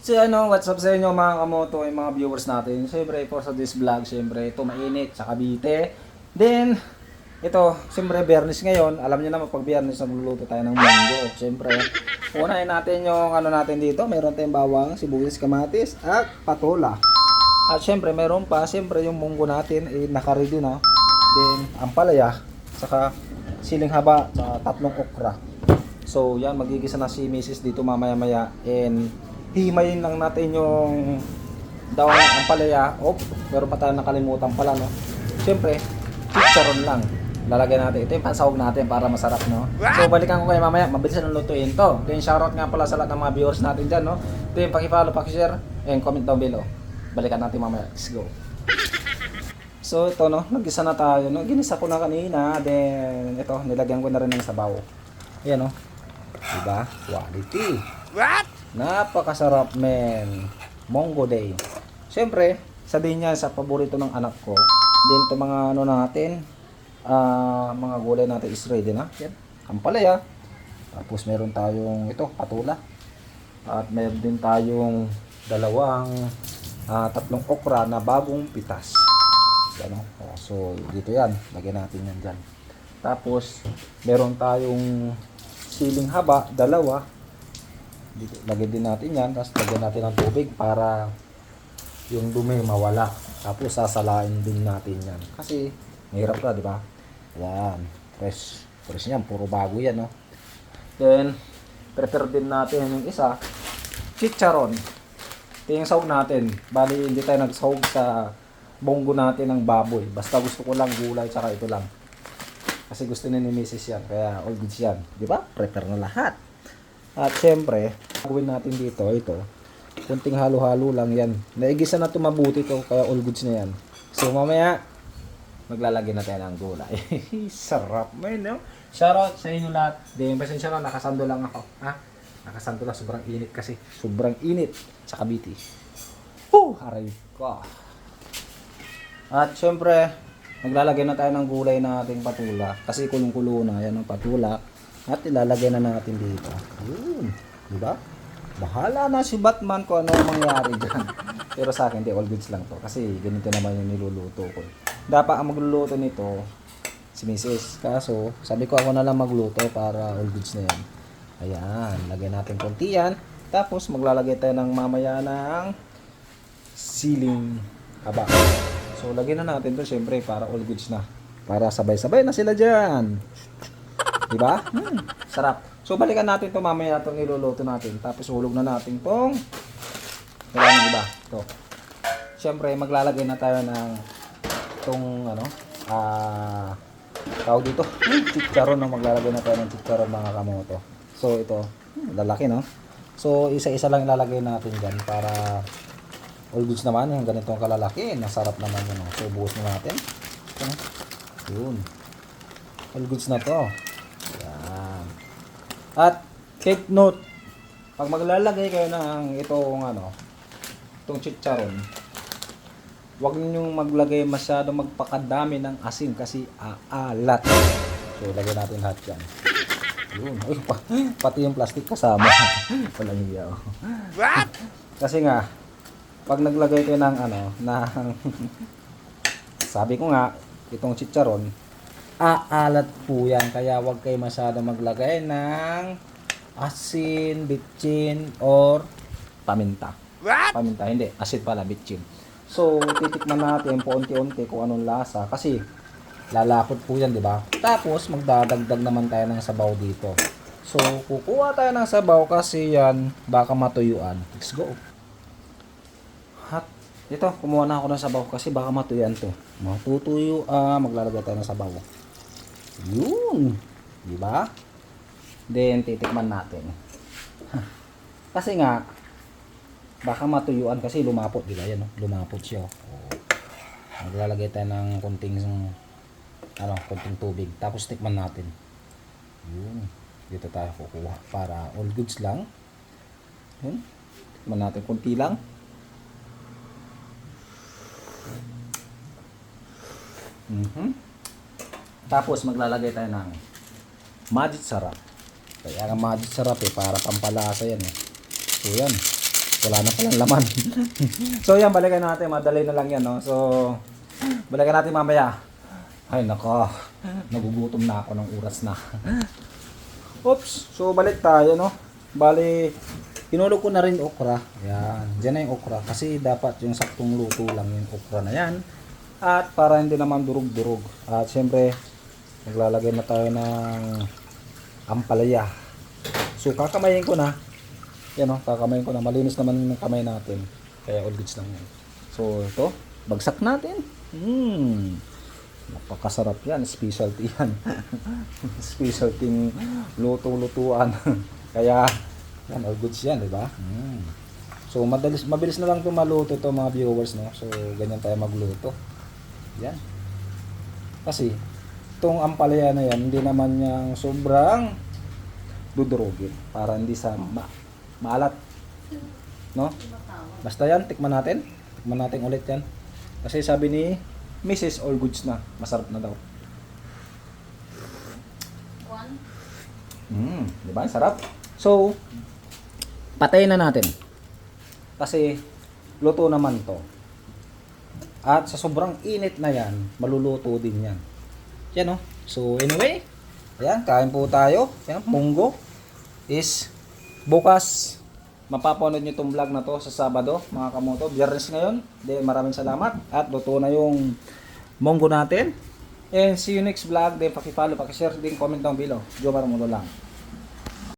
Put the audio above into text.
So what's up sa inyo mga kamoto, yung mga viewers natin. Siyempre, for sa this vlog, siyempre, ito mainit sa Cavite. Then, ito, siyempre, Biyernes ngayon. Alam niyo naman, pag Biyernes, nagluluto tayo ng munggo. Siyempre, unahin natin yung ano natin dito. Meron tayong bawang, sibuyas, kamatis, at patola. At siyempre, meron pa, siyempre, yung munggo natin, naka-ready na. Then, ampalaya, saka siling haba, saka tatlong okra. So, yan, magigisa na si Mrs. dito mamaya-maya. And, himayin lang natin yung dawang ampalaya. Oh, pero pa tayo nakalimutan pala, no? Siyempre, chicharon lang. Lalagyan natin. Ito yung pansahog natin para masarap, no? So, balikan ko kayo mamaya. Mabilis na lutuin to. Then, shoutout nga pala sa lahat ng mga viewers natin dyan, no? Then, paki-follow, paki-share, and comment down below. Balikan natin mamaya. Let's go. So, ito, no? Nag-isa na tayo, no? Ginisa ko na kanina. Then, ito, nilagyan ko na rin ng sabaw. Ayan, no? Diba? Quality. What? Napakasarap, men. Munggo Day. Siyempre, sa din yan sa paborito ng anak ko. Then, ito mga ano natin, mga gulay natin is ready na. Yan. Ampalaya. Tapos, meron tayong ito, patula. At meron din tayong tatlong okra na bagong pitas. Yan, oh. So, dito yan. Lagyan natin yan dyan. Tapos, meron tayong siling haba, dalawa. Dito, lagyan din natin yan. Tapos lagyan natin ng tubig para yung dumi mawala. Tapos sasalain din natin yan. Kasi mahirap na, di ba? Yan. Fresh. Fresh yan. Puro bago yan, no? Then, prepare din natin yung isa. Chicharon. Ito yung sahog natin. Bali, hindi tayo nagsahog sa bonggo natin ng baboy. Basta gusto ko lang gulay, tsaka ito lang. Kasi gusto ni Mrs. yan. Kaya all goods yan. Di ba? Prepare na lahat. At syempre, gawin natin dito, ito. Kunting halo-halo lang yan. Naigisa na ito mabuti to, kaya all goods na yan. So mamaya, maglalagay na tayo ng gulay. Sarap man, no? Shoutout sa inyo lahat. Di, pasensya lang, nakasando lang ako. Ha? Nakasando lang, sobrang init kasi. Sobrang init sa Cavite. Aray ko. At syempre, maglalagay na tayo ng gulay na ating patula. Kasi kulong-kulo na, yan ang patula. At ilalagay na natin dito. Yun. Diba? Bahala na si Batman kung ano mangyari dyan. Pero sa akin, di all goods lang to. Kasi ganito naman yung niluluto ko. Dapat ang magluluto nito, si Mrs. Kaso, sabi ko ako na lang magluto para all goods na yan. Ayan. Lagay natin konti yan. Tapos, maglalagay tayo ng mamaya ng siling haba. So, lagyan na natin to syempre para all goods na. Para sabay-sabay na sila dyan. Diba? Sarap. So, balikan natin to mamaya itong niluluto natin. Tapos, hulog na natin itong kailangan iba. Ito. Siyempre, maglalagay na tayo ng itong, tawag dito. Chicharon, no? Maglalagay na tayo ng chicharon, mga kamoto. So, ito. Lalaki, no? So, isa-isa lang ilalagay natin dyan para all goods naman. Yung ganitong kalalaki. Masarap naman yun, no? So, buhos na natin. Ito, no? Yun. All goods na to. Yan. At take note, pag maglalagay kayo ng itong chicharon, huwag ninyong maglagay masyado magpakadami ng asin kasi aalat. So, lagay natin lahat yan. Yun. Uy, pati yung plastic kasama. Walang hiyaw. What? Kasi nga, pag naglagay kayo ng sabi ko nga, itong chicharon, aalat po yan. Kaya huwag kayo masyado maglagay ng asin, bitchin, or paminta. What? Paminta, hindi. Asin pala, bitchin. So, titikman natin po unti-unti kung anong lasa. Kasi, lalakot po yan, di ba? Tapos, magdadagdag naman tayo ng sabaw dito. So, kukuha tayo ng sabaw kasi yan, baka matuyuan. Let's go. At, ito, kumuha na ako ng sabaw kasi baka matuyuan to. Matutuyo, maglalagay tayo ng sabaw. Yun. Diba? Then, titikman natin. Kasi nga, baka matuyuan kasi lumapot. Diba yan? Lumapot siya. Maglalagay tayo ng konting tubig. Tapos, tikman natin. Yun. Dito tayo kukuha. Para all goods lang. Yun. Tikman natin konti lang. Tapos maglalagay tayo ng magic sarap. Kaya ang magic sarap para pampalasa yan . So yan. wala na palang laman. So yan, balikan natin, madali na lang yan, no? So, balikan natin mamaya. Ay nako, nagugutom na ako ng oras na. Oops, so balik tayo, no? Bali, hinulog ko na rin okra. Yan, dyan na yung okra. Kasi dapat yung saktong luto lang yung okra na yan. At para hindi naman durog-durog. At syempre, maglalagay na tayo ng ampalaya. So kakamayin ko na. Yan o, kakamayin ko na. Malinis naman yung kamay natin. Kaya all goods lang yan. So ito, bagsak natin. Napakasarap yan. Specialty yan. Specialty luto-lutuan. Kaya, yan, all goods yan, di ba? So mabilis na lang ito maluto to mga viewers, no? So ganyan tayo magluto. Yan. Kasi, itong ampalaya na yan, hindi naman yung sobrang dudurugin para hindi sa maalat, no? Basta yan, tikman natin ulit yan kasi sabi ni Mrs. all goods na, masarap na daw. Di ba? Sarap. So, patayin na natin kasi luto naman to at sa sobrang init na yan, maluluto din yan. Yan, no? So anyway, ayan, kain po tayo. Ayan, munggo is bukas. Mapapanood nyo itong vlog na to sa Sabado, mga kamoto. Biyernes ngayon. Maraming salamat. At luto na yung munggo natin. And see you next vlog. Then, paki-follow, paki-share din, comment down below. Jomar Mundo lang.